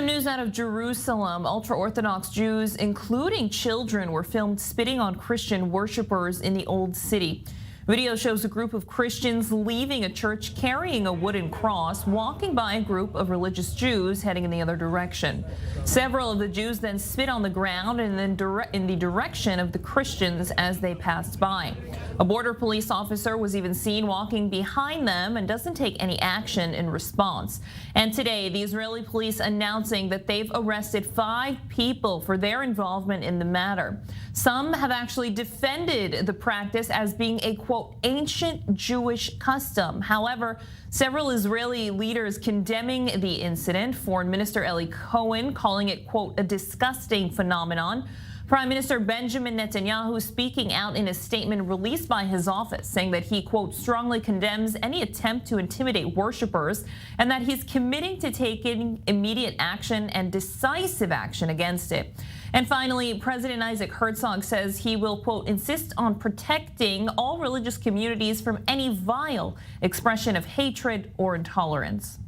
Some news out of Jerusalem. Ultra-Orthodox Jews, including children, were filmed spitting on Christian worshipers in the Old City. Video shows a group of Christians leaving a church carrying a wooden cross, walking by a group of religious Jews heading in the other direction. Several of the Jews then spit on the ground and then in the direction of the Christians as they passed by. A border police officer was even seen walking behind them and doesn't take any action in response. And today, the Israeli police announcing that they've arrested 5 people for their involvement in the matter. Some have actually defended the practice as being a, quote, ancient Jewish custom. However, several Israeli leaders condemning the incident. Foreign Minister Eli Cohen calling it, quote, a disgusting phenomenon. Prime Minister Benjamin Netanyahu speaking out in a statement released by his office, saying that he, quote, strongly condemns any attempt to intimidate worshipers and that he's committing to taking immediate action and decisive action against it. And finally, President Isaac Herzog says he will, quote, insist on protecting all religious communities from any vile expression of hatred or intolerance.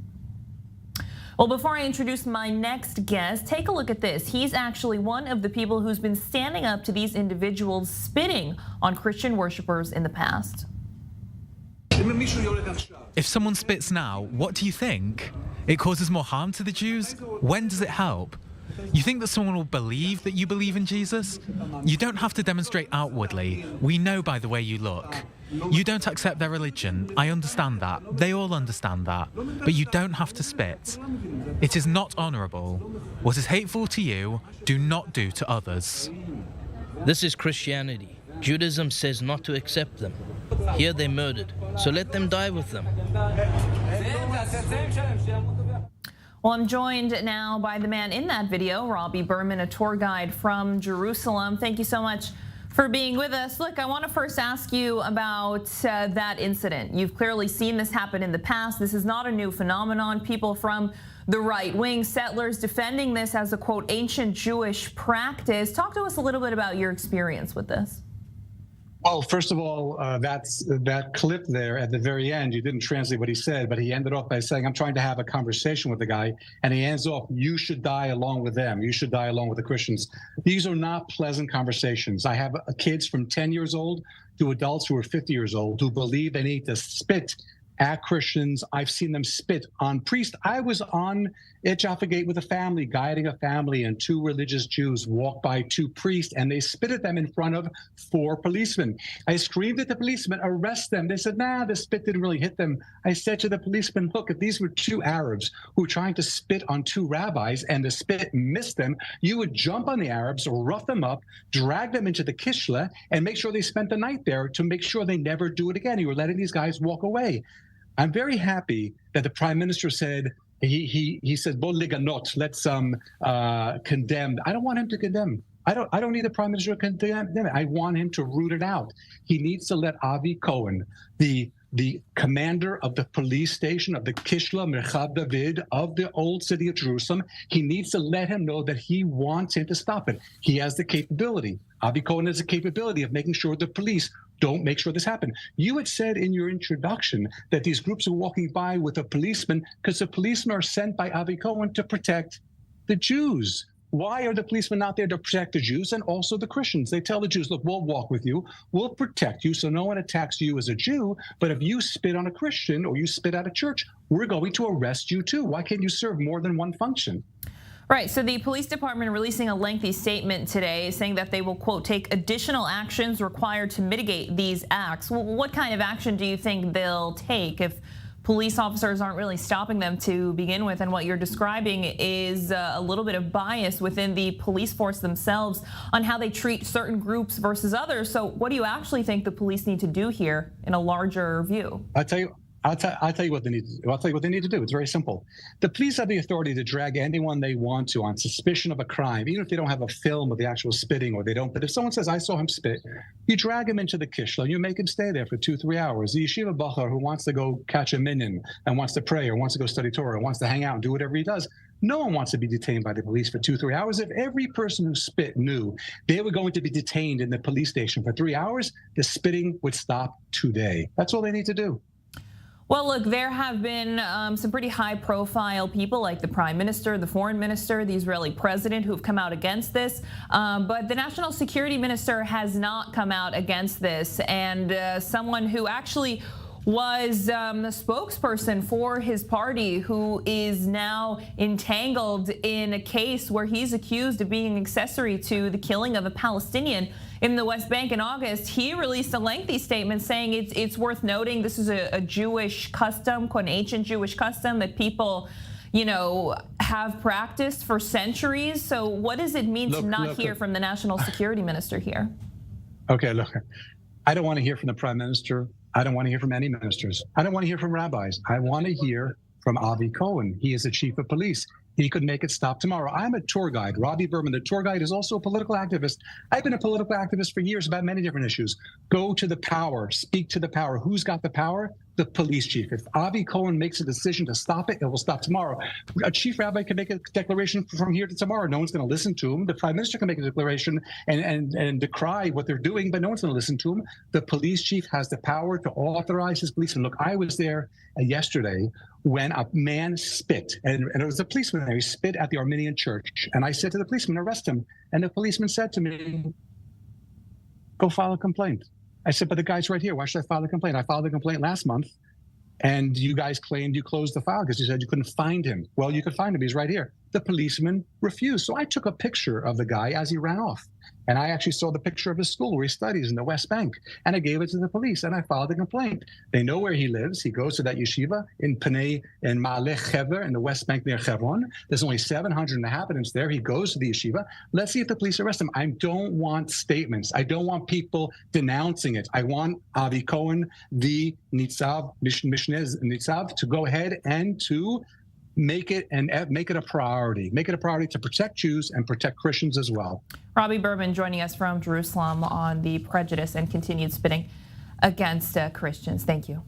Well, before I introduce my next guest, take a look at this. He's actually one of the people who's been standing up to these individuals spitting on Christian worshipers in the past. If someone spits now, what do you think? It causes more harm to the Jews? When does it help? You think that someone will believe that you believe in Jesus? You don't have to demonstrate outwardly. We know by the way you look. You don't accept their religion. I understand that. They all understand that. But you don't have to spit. It is not honorable. What is hateful to you, do not do to others. This is Christianity. Judaism says not to accept them. Here they murdered, so let them die with them. Well, I'm joined now by the man in that video, Robby Berman, a tour guide from Jerusalem. Thank you so much for being with us. Look, I want to first ask you about that incident. You've clearly seen this happen in the past. This is not a new phenomenon. People from the right-wing settlers defending this as a, quote, ancient Jewish practice. Talk to us a little bit about your experience with this. Well, first of all, that clip there at the very end, you didn't translate what he said, but he ended off by saying, I'm trying to have a conversation with the guy, and he ends off, you should die along with them. You should die along with the Christians. These are not pleasant conversations. I have kids from 10 years old to adults who are 50 years old who believe they need to spit at Christians. I've seen them spit on priests. I was on Jaffa Gate with a family, guiding a family, and 2 religious Jews walked by 2 priests, and they spit at them in front of 4 policemen. I screamed at the policemen, arrest them. They said, nah, the spit didn't really hit them. I said to the policemen, look, if these were 2 Arabs who were trying to spit on 2 rabbis and the spit missed them, you would jump on the Arabs, rough them up, drag them into the Kishla, and make sure they spent the night there to make sure they never do it again. You were letting these guys walk away. I'm very happy that the Prime Minister said, he said, "Bo liganot, let's condemn." I don't want him to condemn. I don't need the Prime Minister to condemn it. I want him to root it out. He needs to let Avi Cohen, the commander of the police station of the Kishla Merchav David of the old city of Jerusalem, he needs to let him know that he wants him to stop it. He has the capability. Avi Cohen has the capability of making sure the police don't make sure this happens. You had said in your introduction that these groups are walking by with a policeman because the policemen are sent by Avi Cohen to protect the Jews. Why are the policemen not there to protect the Jews and also the Christians? They tell the Jews, look, we'll walk with you, we'll protect you so no one attacks you as a Jew, but if you spit on a Christian or you spit at a church, we're going to arrest you too. Why can't you serve more than one function? Right, so the police department releasing a lengthy statement today saying that they will, quote, take additional actions required to mitigate these acts. What kind of action do you think they'll take if police officers aren't really stopping them to begin with, and what you're describing is a little bit of bias within the police force themselves on how they treat certain groups versus others? So what do you actually think the police need to do here in a larger view? I'll tell you what they need to do. I'll tell you what they need to do. It's very simple. The police have the authority to drag anyone they want to on suspicion of a crime, even if they don't have a film of the actual spitting or they don't. But if someone says, I saw him spit, you drag him into the kishla, you make him stay there for 2-3 hours. The yeshiva bachar who wants to go catch a minyan and wants to pray or wants to go study Torah or wants to hang out and do whatever he does, no one wants to be detained by the police for 2-3 hours. If every person who spit knew they were going to be detained in the police station for 3 hours, the spitting would stop today. That's all they need to do. Well, look, there have been some pretty high-profile people like the prime minister, the foreign minister, the Israeli president who have come out against this. But the national security minister has not come out against this. And someone who actually was the spokesperson for his party, who is now entangled in a case where he's accused of being accessory to the killing of a Palestinian in the West Bank in August, he released a lengthy statement saying it's worth noting this is a Jewish custom, quote, an ancient Jewish custom that people, have practiced for centuries. So what does it mean to not hear from the national security minister here? Okay, look, I don't want to hear from the prime minister. I don't want to hear from any ministers. I don't want to hear from rabbis. I want to hear from Avi Cohen. He is the chief of police. He could make it stop tomorrow. I'm a tour guide. Robby Berman, the tour guide, is also a political activist. I've been a political activist for years about many different issues. Go to the power, speak to the power. Who's got the power? The police chief. If Avi Cohen makes a decision to stop it, it will stop tomorrow. A chief rabbi can make a declaration from here to tomorrow. No one's going to listen to him. The prime minister can make a declaration and decry what they're doing, but no one's going to listen to him. The police chief has the power to authorize his police. And look, I was there yesterday when a man spit, and it was a policeman there. He spit at the Armenian church. And I said to the policeman, arrest him. And the policeman said to me, go file a complaint. I said, but the guy's right here. Why should I file a complaint? I filed a complaint last month, and you guys claimed you closed the file because you said you couldn't find him. Well, you could find him. He's right here. The policeman refused. So I took a picture of the guy as he ran off. And I actually saw the picture of his school where he studies in the West Bank. And I gave it to the police, and I filed a complaint. They know where he lives. He goes to that yeshiva in Panei and Ma'aleh Hever in the West Bank near Hebron. There's only 700 inhabitants there. He goes to the yeshiva. Let's see if the police arrest him. I don't want statements. I don't want people denouncing it. I want Avi Cohen, the Nitzav, Mishneh Nitzav, to go ahead and to make it a priority. Make it a priority to protect Jews and protect Christians as well. Robby Berman joining us from Jerusalem on the prejudice and continued spitting against Christians. Thank you.